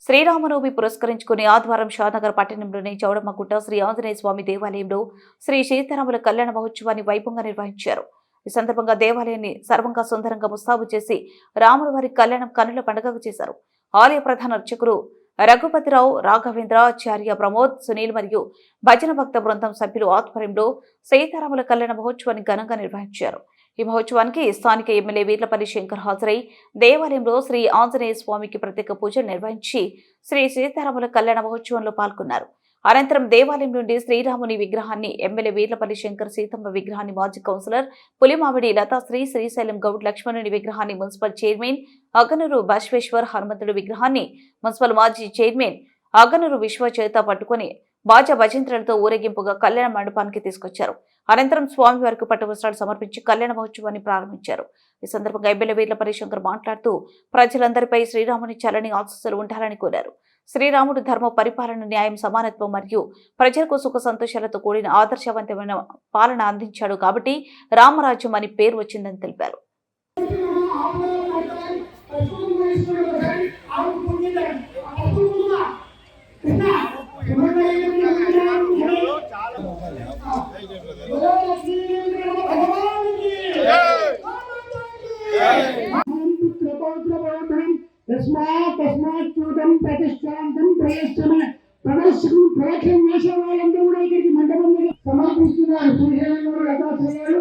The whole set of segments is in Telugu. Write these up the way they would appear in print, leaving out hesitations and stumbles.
శ్రీరామనవమి పురస్కరించుకుని ఆదివారం షాద్నగర్ పట్టణంలోని చౌడమ్మగుట్ట శ్రీ ఆంజనేయ స్వామి దేవాలయంలో శ్రీ సీతారాముల కళ్యాణ మహోత్సవాన్ని వైభవంగా నిర్వహించారు. ఈ సందర్భంగా దేవాలయాన్ని సర్వంగా సుందరంగా ముస్తాబు చేసి రాముల వారి కళ్యాణం కన్నుల పండుగగా చేశారు. ఆలయ ప్రధాన అర్చకులు రఘుపతిరావు, రాఘవేంద్ర, ఆచార్య ప్రమోద్, సునీల్ మరియు భజన భక్త బృందం సభ్యులు ఆధ్వర్యంలో సీతారాముల కళ్యాణ మహోత్సవాన్ని ఘనంగా నిర్వహించారు. ఈ మహోత్సవానికి స్థానిక ఎమ్మెల్యే వీర్లపల్లి శంకర్ హాజరై దేవాలయంలో శ్రీ ఆంజనేయ స్వామికి ప్రత్యేక పూజలు నిర్వహించి శ్రీ సీతారాముల కళ్యాణ మహోత్సవంలో పాల్గొన్నారు. అనంతరం దేవాలయం నుండి శ్రీరాముని విగ్రహాన్ని ఎమ్మెల్యే వీర్లపల్లి శంకర్, సీతమ్మ విగ్రహాన్ని మాజీ కౌన్సిలర్ పులిమామిడి లతాశ్రీ, శ్రీశైలం గౌడ్ లక్ష్మణుని విగ్రహాన్ని మున్సిపల్ చైర్మన్ అగనూరు బశ్వేశ్వర్, హనుమంతుడి విగ్రహాన్ని మున్సిపల్ మాజీ చైర్మన్ అగనూరు విశ్వ చేత పట్టుకుని బాజా భజంత్రులతో ఊరేగింపుగా కళ్యాణ మండపానికి తీసుకొచ్చారు. అనంతరం స్వామివారికి పట్టు వస్త్రాలు సమర్పించి కళ్యాణ మహోత్సవాన్ని ప్రారంభించారు. ఈ సందర్భంగా ఎమ్మెల్యే వీర్లపల్లి శంకర్ మాట్లాడుతూ ప్రజలందరిపై శ్రీరాముని చల్లని ఆశీస్సులు ఉండాలని కోరారు. శ్రీరాముడు ధర్మ పరిపాలన, న్యాయం, సమానత్వం మరియు ప్రజలకు సుఖ సంతోషాలతో కూడిన ఆదర్శవంతమైన పాలన అందించాడు కాబట్టి రామరాజ్యం అని పేరు వచ్చిందని తెలిపారు. సమర్పిస్తున్నారు. శ్రీశైలంలో యథాశ్రయాలు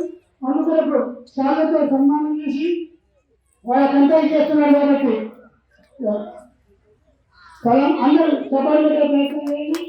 అందుకు శాలతో సన్మానం చేసి వాళ్ళకంతా చేస్తున్నారు కాబట్టి స్థలం అందరూ సభలు ప్రయత్నం చేయండి.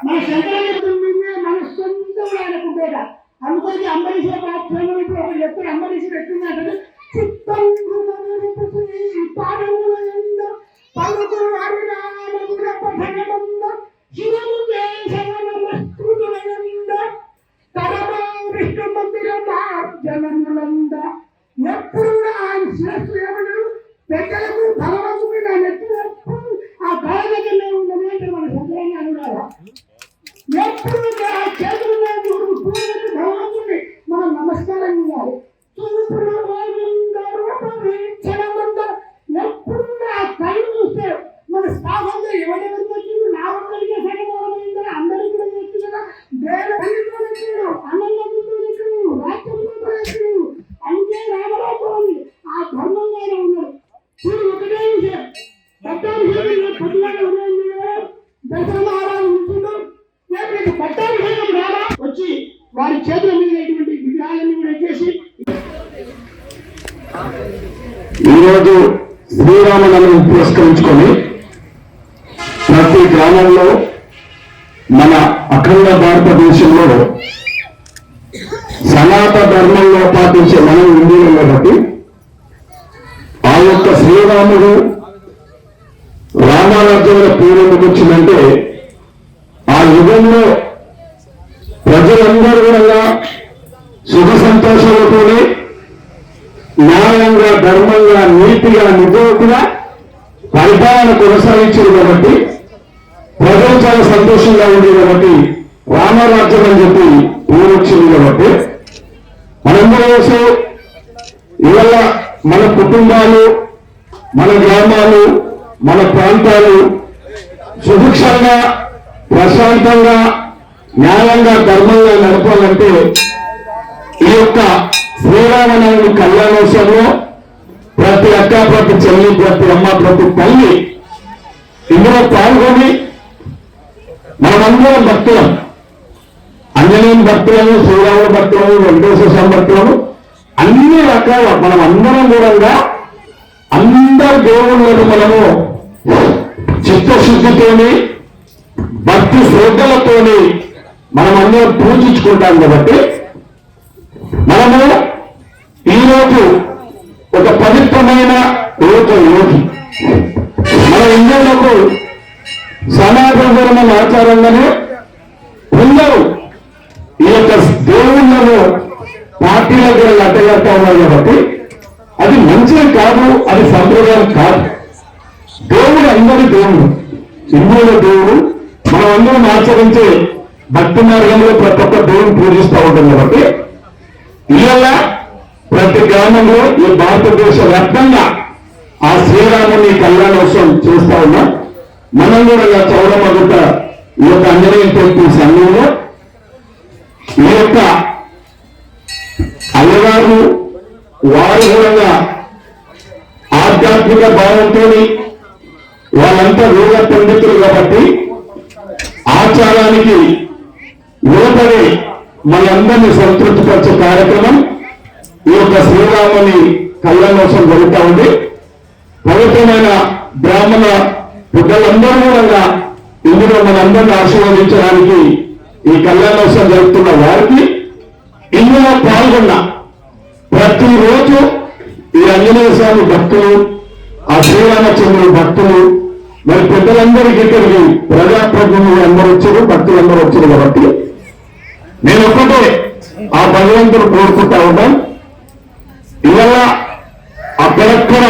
మన శంకరాచార్య మన సొంతం అనుకుంటే అందుకని అంబరీష ఎప్పుడు అంబరీష ఎట్లున్నాడంటే ఎప్పుడు ఆయన శ్రేష్ఠులు ఏమన్నాడు, పెద్దలకు భగవంతుడు నా నెట్టినప్పుడు ఆ కళ దగ్గరనే ఉందని అంటే మన శంకరాన్ని అనురాగా ఎప్పుడు ఆ చేతులు భగవంతుడిని మనం నమస్కారం చేయాలి. ఎప్పుడు ఆ కళ్ళు చూస్తే మన స్థాపంలో ఎవరెవరికి వచ్చింది, నా ఒక్కరికి సగమైందని అందరికీ కూడా చేస్తుంది కదా. దేవతలు అన్నయ్యతో రాష్ట్రంతో అంతే రామరాజు ఆ ధర్మంగా ఉన్నాడు. ఇప్పుడు ఒకటే విషయం పట్టాభిషేకం పొద్దుగా దశమహారాజు ఉంటుందో లేకపోతే పట్టాభిషేకం రావా వచ్చి వారి చేతుల మీద ఇటువంటి విగ్రహాలన్నీ కూడా వచ్చేసి ఈరోజు శ్రీరామనవమిని పురస్కరించుకొని ప్రతి గ్రామంలో మన అఖండ భారతదేశంలో సనాతన ధర్మంలో పాటించే మనం హిందువులు కాబట్టి ఆ యొక్క శ్రీరాముడు రామరాజ్యంలో పేరు ఎందుకు వచ్చిందంటే ఆ యుగంలో ప్రజలందరూ కూడా సుఖ సంతోషాలతోనే న్యాయంగా, ధర్మంగా, నీతిగా, నిజాయితీగా పరిపాలన కొనసాగించారు కాబట్టి ప్రజలు చాలా సంతోషంగా ఉంది కాబట్టి రామరాజ్యం అని చెప్పి పేరు వచ్చింది కాబట్టి మనందరూ ఇవాళ మన కుటుంబాలు, మన గ్రామాలు, మన ప్రాంతాలు సుభిక్షంగా, ప్రశాంతంగా, న్యాయంగా, ధర్మంగా నడపాలంటే ఈ యొక్క శ్రీరామనవమి కళ్యాణోత్సవంలో ప్రతి అక్క, ప్రతి చెల్లి, ప్రతి అమ్మ, ప్రతి తల్లి ఇందులో పాల్గొని మనమందరం భక్తులం, ఆంజనేయుని భక్తులను, శ్రీరాముల భక్తులను, వెంకటేశ్వర స్వామి భక్తులను, అన్ని రకాల మనం అందరం కూడా అందరు దేవుళ్ళను మనము చిత్తశుద్ధితోని, భక్తి శ్రద్ధలతోని మనం అందరం పూజించుకుంటాం కాబట్టి మనము ఈరోజు ఒక పవిత్రమైన రోజు మన ఇండియాలకు సమాజ హిందూ ఆచారంగానే కొందరు ఈ యొక్క దేవుళ్ళను పార్టీలకు కూడా అడ్డగడతా ఉన్నారు కాబట్టి అది మంచిది కాదు, అది సంప్రదాయం కాదు. దేవుడు అందరి దేవుడు, హిందువుల దేవుడు. మనం అందరం ఆచరించే భక్తి మార్గంలో ప్రతి ఒక్క దేవుని పూజిస్తూ ఉంటాం కాబట్టి ఇవాళ ప్రతి గ్రామంలో ఈ భారతదేశ వ్యాప్తంగా ఆ శ్రీరాముని కళ్యాణోత్సవం చేస్తా ఉన్నాం. మనం కూడా చౌడమ్మగుట్ట ఈ యొక్క ఆంజనేయ టెంపుల్ సంఘంలో ఈ యొక్క అయ్యగారు వారు కూడా ఆధ్యాత్మిక భావంతో వాళ్ళంతా వేద పండితులు కాబట్టి ఆచారానికి నిలబడి మనందరినీ సంతృప్తిపరిచే కార్యక్రమం ఈ యొక్క శ్రీరాముని కళ్యాణోత్సవం జరుగుతూ ఉంది. పవిత్రమైన బ్రాహ్మణ పెద్దలందరూ కూడా ఇందులో మనందరినీ ఆశీర్వదించడానికి ఈ కళ్యాణోత్సవం జరుగుతున్న వారికి ఇందులో పాల్గొన్న ప్రతిరోజు ఈ ఆంజనేయ స్వామి భక్తులు, ఆ శ్రీరామచంద్రుడు భక్తులు, మరి పెద్దలందరికీ ఇక్కడికి ప్రజాప్రతినిధులు అందరూ వచ్చారు, భక్తులందరూ వచ్చారు కాబట్టి నేను ఒక్కటే ఆ భగవంతుడు కోరుకుంటా ఉంటాను. ఇవాళ అక్కడక్కడ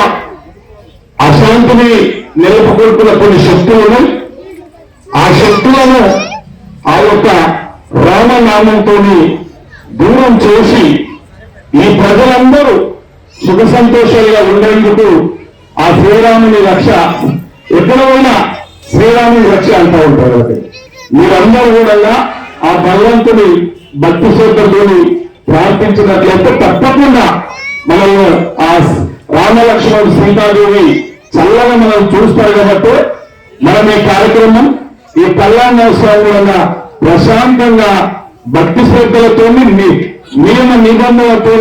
అశాంతిని నిలుపుకుంటున్న కొన్ని శక్తులు ఉన్నాయి. ఆ శక్తులను ఆ యొక్క రామనామంతో దూరం చేసి ఈ ప్రజలందరూ సుఖ సంతోషాలుగా ఉండేందుకు ఆ శ్రీరాముని రక్ష ఎక్కడ పోయినా శ్రీరాముని రక్ష అంటూ ఉంటారు. కాబట్టి మీరందరూ కూడా ఆ భగవంతుని భక్తి శ్రద్ధతో ప్రార్థించినట్లయితే తప్పకుండా మనం ఆ రామలక్ష్మణుడు సీతాదేవి చల్లగా మనం చూస్తారు. కాబట్టి మనం ఈ కార్యక్రమం ఈ కళ్యాణోత్సవం కూడా ప్రశాంతంగా భక్తి శ్రద్ధలతో నియమ నిబంధనలతో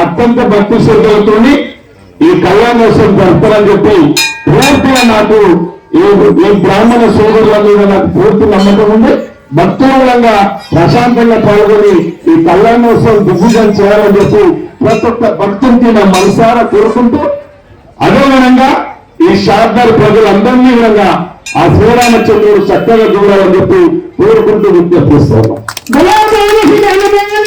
అత్యంత భక్తి శ్రద్ధలతో ఈ కళ్యాణోత్సవం జరుపుతారని చెప్పి పూర్తిగా నాకు ఈ బ్రాహ్మణ సోదరుల మీద నాకు పూర్తి నమ్మకం ఉంది. భక్తులంగా ప్రశాంతంగా పాల్గొని ఈ కళ్యాణోత్సవం దిగ్విజయం చేయాలని చెప్పి ప్రతి ఒక్క భక్తునికి నా మనసారా కోరుకుంటూ, అదేవిధంగా ఈ షార్దార్ ప్రజలందరినీ విధంగా ఆ శ్రీరామచంద్రుడు చక్కగా చూడాలని చెప్పి కోరుకుంటూ విజ్ఞప్తిస్తున్నాం.